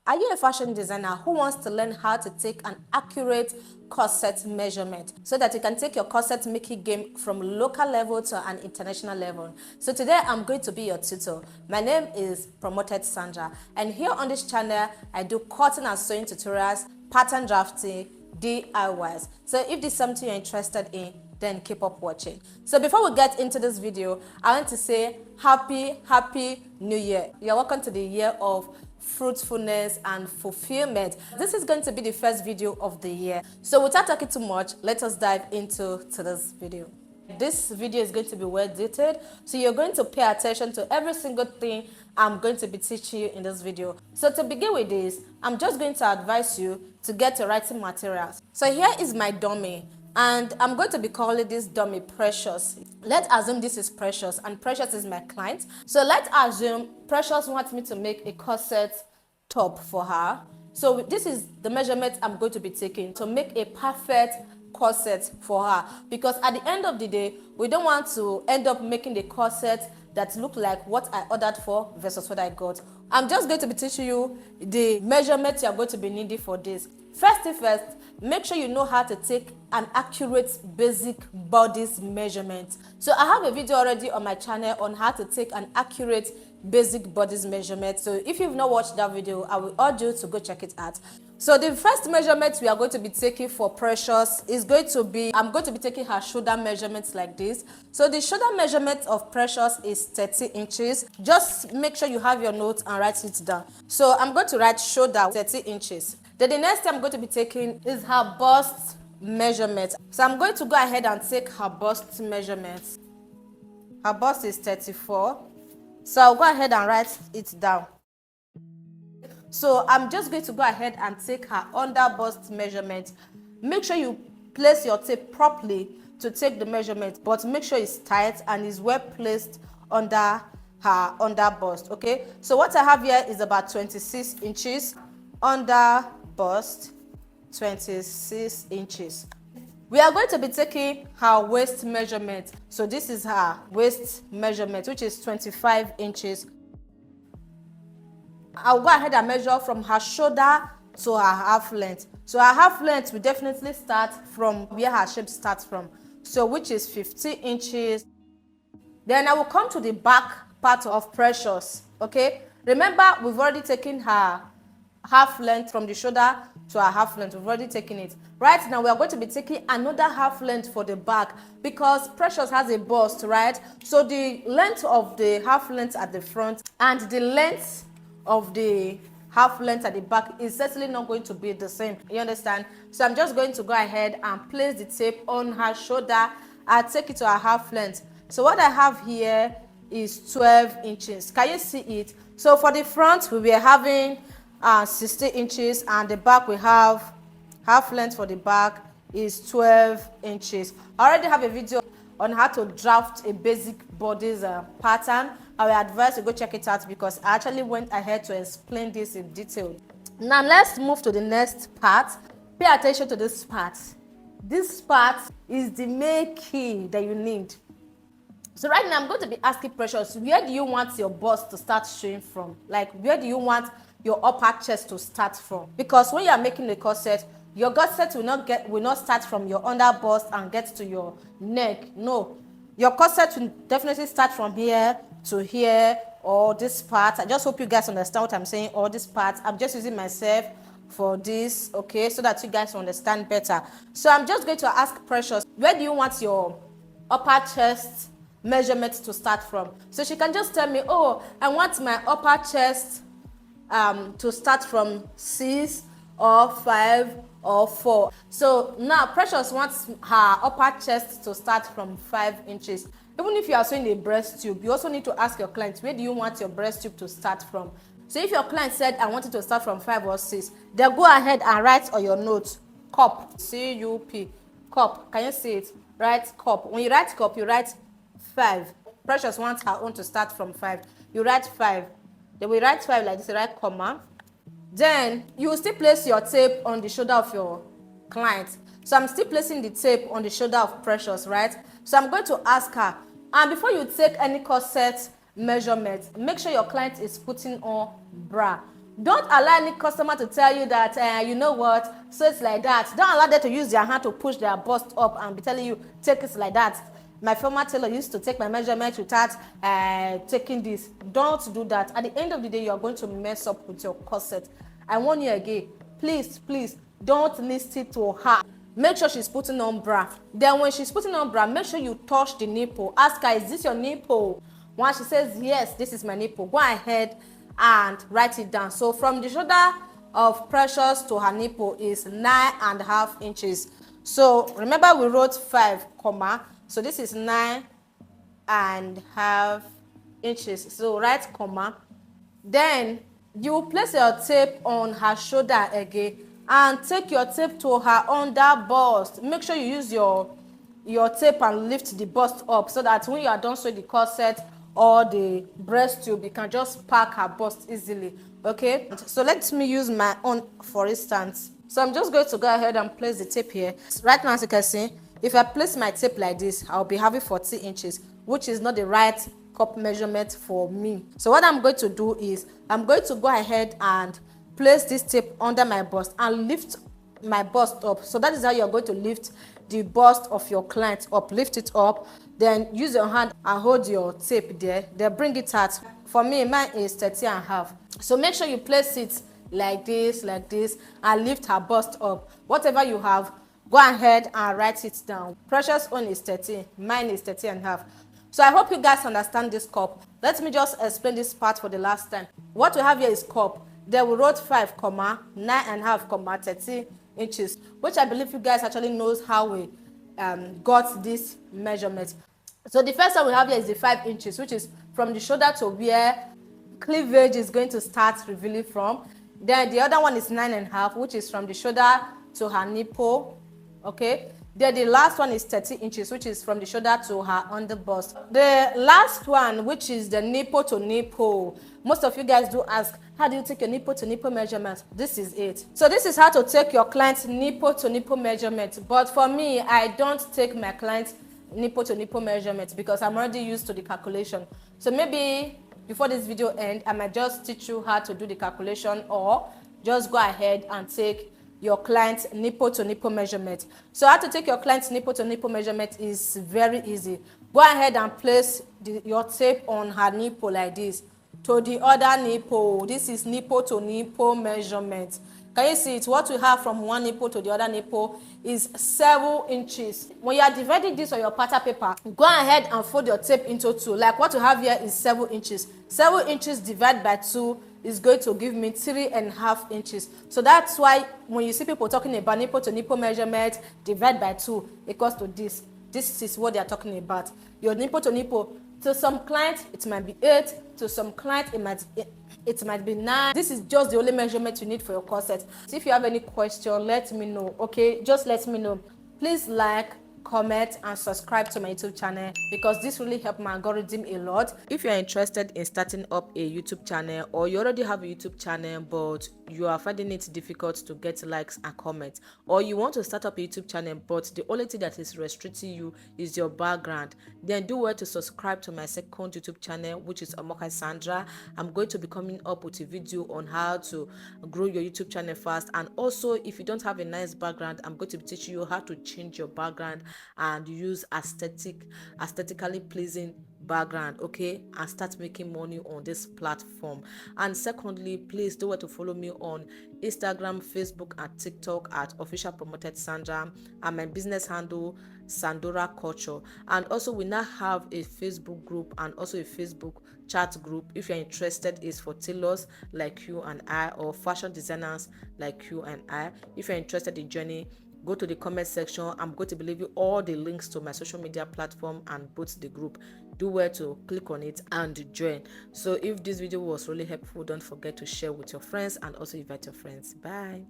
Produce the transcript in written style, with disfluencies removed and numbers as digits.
Are you a fashion designer who wants to learn how to take an accurate corset measurement so that you can take your corset making game from local level to an international level? So today I'm going to be your tutor. My name is Promoted Sandra, and here on this channel I do cutting and sewing tutorials, pattern drafting, DIYs. So if this is something you're interested in, then keep up watching. So before we get into this video, I want to say happy new year. You're welcome to the year of fruitfulness and fulfillment. This is going to be the first video of the year. So without talking too much, let us dive into this video. This video is going to be well detailed, so you're going to pay attention to every single thing I'm going to be teaching you in this video. So to begin with this, I'm just going to advise you to get your writing materials. So here is my dummy, and I'm going to be calling this dummy Precious. Let's assume this is Precious, and Precious is my client. So let's assume Precious wants me to make a corset top for her. So this is the measurement I'm going to be taking to make a perfect corset for her, because at the end of the day, we don't want to end up making the corset that look like what I ordered for versus what I got. I'm just going to be teaching you the measurements you're going to be needing for this. First thing first, make sure you know how to take an accurate basic bodice measurement. So I have a video already on my channel on how to take an accurate basic bodice measurement. So if you've not watched that video, I will urge you to go check it out. So the first measurement we are going to be taking for Precious is going to be, I'm going to be taking her shoulder measurements like this. So the shoulder measurement of Precious is 30 inches. Just make sure you have your notes and write it down. So I'm going to write shoulder 30 inches. Then the next thing I'm going to be taking is her bust measurement. So I'm going to go ahead and take her bust measurement. Her bust is 34. So I'll go ahead and write it down. So I'm just going to go ahead and take her under bust measurement. Make sure you place your tape properly to take the measurement, but make sure it's tight and is well placed under her under bust. Okay, so what I have here is about 26 inches under bust, 26 inches. We are going to be taking her waist measurement. So this is her waist measurement, which is 25 inches. I'll go ahead and measure from her shoulder to her half length. So her half length will definitely start from where her shape starts from, so which is 50 inches. Then I will come to the back part of Precious. Okay, remember we've already taken her half length from the shoulder to her half length. We've already taken it. Right now we are going to be taking another half length for the back, because Precious has a bust, right? So the length of the half length at the front and the length of the half length at the back is certainly not going to be the same. You understand? So I'm just going to go ahead and place the tape on her shoulder. I'll take it to her half length. So what I have here is 12 inches. Can you see it? So for the front, we were having 60 inches, and the back we have half length for the back is 12 inches. I already have a video on how to draft a basic bodice pattern. I will advise you go check it out, because I actually went ahead to explain this in detail. Now let's move to the next part. Pay attention to this part. This part is the main key that you need. So right now I'm going to be asking Precious, where do you want your bust to start showing from? Like, where do you want your upper chest to start from? Because when you are making a corset, your corset will not start from your under bust and get to your neck. No, your corset will definitely start from here to here, or this part. I just hope you guys understand what I'm saying, or this part. I'm just using myself for this, okay, so that you guys understand better. So I'm just going to ask Precious, where do you want your upper chest measurement to start from? So she can just tell me, oh, I want my upper chest to start from 6 or 5 or 4. So now Precious wants her upper chest to start from 5 inches. Even if you are sewing a breast tube, you also need to ask your client, where do you want your breast tube to start from? So if your client said, I want it to start from 5 or 6, then go ahead and write on your notes, cup, C-U-P, cup. Can you see it? Write cup. When you write cup, you write 5. Precious wants her own to start from 5. You write 5. Then we write 5 like this, you write comma. Then you will still place your tape on the shoulder of your client. So I'm still placing the tape on the shoulder of Precious, right? So I'm going to ask her, and before you take any corset measurement, make sure your client is putting on bra. Don't allow any customer to tell you that you know what, so it's like that. Don't allow them to use their hand to push their bust up and be telling you take it like that. My former tailor used to take my measurement without taking this. Don't do that. At the end of the day, you are going to mess up with your corset. I warn you again, please don't listen to her. Make sure she's putting on bra. Then when she's putting on bra, make sure you touch the nipple. Ask her, is this your nipple? Once she says yes, this is my nipple, go ahead and write it down. So from the shoulder of Precious to her nipple is 9.5 inches. So remember we wrote 5 comma, so this is 9.5 inches. So write comma. Then you place your tape on her shoulder again and take your tape to her under bust. Make sure you use your tape and lift the bust up so that when you are done sewing the corset or the breast tube, you can just pack her bust easily. Okay, so let me use my own for instance. So I'm just going to go ahead and place the tape here. Right now, as you can see, if I place my tape like this, I'll be having 40 inches, which is not the right cup measurement for me. So what I'm going to do is I'm going to go ahead and place this tape under my bust and lift my bust up. So that is how you're going to lift the bust of your client up. Lift it up, then use your hand and hold your tape there, then bring it out. For me, mine is 30.5. So make sure you place it like this, and lift her bust up. Whatever you have, go ahead and write it down. Precious own is 30, mine is 30.5. So I hope you guys understand this cup. Let me just explain this part for the last time. What we have here is cup. Then we wrote 5 comma 9.5 comma 30 inches, which I believe you guys actually knows how we got this measurement. So the first one we have here is the 5 inches, which is from the shoulder to where cleavage is going to start revealing from. Then the other one is 9.5, which is from the shoulder to her nipple. Okay. Then the last one is 30 inches, which is from the shoulder to her under bust. The last one, which is the nipple to nipple. Most of you guys do ask, how do you take your nipple to nipple measurement? This is it. So this is how to take your client's nipple to nipple measurement. But for me, I don't take my client's nipple to nipple measurement because I'm already used to the calculation. So maybe before this video ends, I might just teach you how to do the calculation, or just go ahead and take your client's nipple to nipple measurement. So how to take your client's nipple to nipple measurement is very easy. Go ahead and place your tape on her nipple like this to the other nipple. This is nipple to nipple measurement. Can you see it? What we have from one nipple to the other nipple is 7 inches. When you are dividing this on your pattern paper, go ahead and fold your tape into 2. Like what we have here is 7 inches. 7 inches divided by 2 is going to give me 3.5 inches. So that's why when you see people talking about nipple to nipple measurement, divide by 2 equals to this. This is what they are talking about. Your nipple to nipple. To some clients, it might be 8. To some clients, it might be 9. This is just the only measurement you need for your corset. So if you have any question, let me know. Okay, just let me know. Please like, comment and subscribe to my YouTube channel because this really helps my algorithm a lot. If you're interested in starting up a YouTube channel, or you already have a YouTube channel but you are finding it difficult to get likes and comments, or you want to start up a YouTube channel but the only thing that is restricting you is your background, then do well to subscribe to my second YouTube channel, which is Sandra. I'm going to be coming up with a video on how to grow your YouTube channel fast, and also if you don't have a nice background, I'm going to be teaching you how to change your background and use aesthetically pleasing background, okay, and start making money on this platform. And secondly, please do well to follow me on Instagram, Facebook and TikTok at official promoted Sandra, and my business handle Sandora Culture. And also we now have a Facebook group and also a Facebook chat group if you're interested. Is for tailors like you and I, or fashion designers like you and I. If you're interested in joining, go to the comment section. I'm going to be leaving all the links to my social media platform and both the group. Do well to click on it and join. So if this video was really helpful, don't forget to share with your friends and also invite your friends. Bye.